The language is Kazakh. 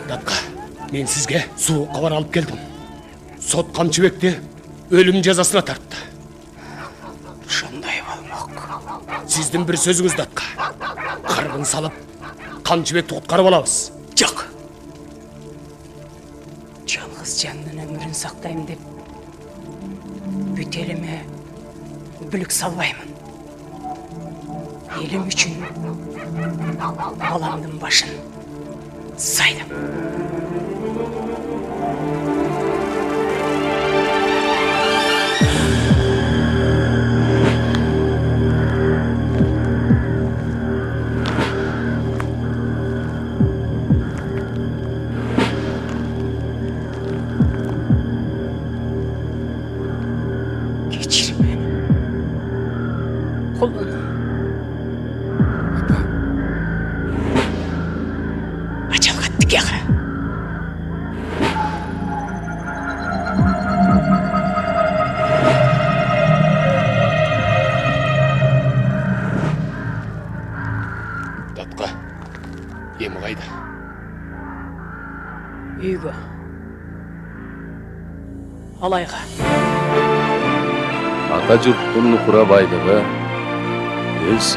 Датқа, мен сізге суық хабар алып келдім. Сот Қамшыбекті өлім жазасына тартты. Шындай болмақ. Сіздің бір сөзіңіз, Датқа. Қарғын салып, Қамшыбекті құтқарып алабыз. Жоқ. Жалғыз жанның өмірін сақтаймын деп бүтеліме бүлік салбаймын. Елім үшін баламдың башын сайдым. Geçir beni. Kulun. Açal kattık yağı. Датқа, емі қайда? Үйге. Алайға. Ата жұрттың құрабайлығы өз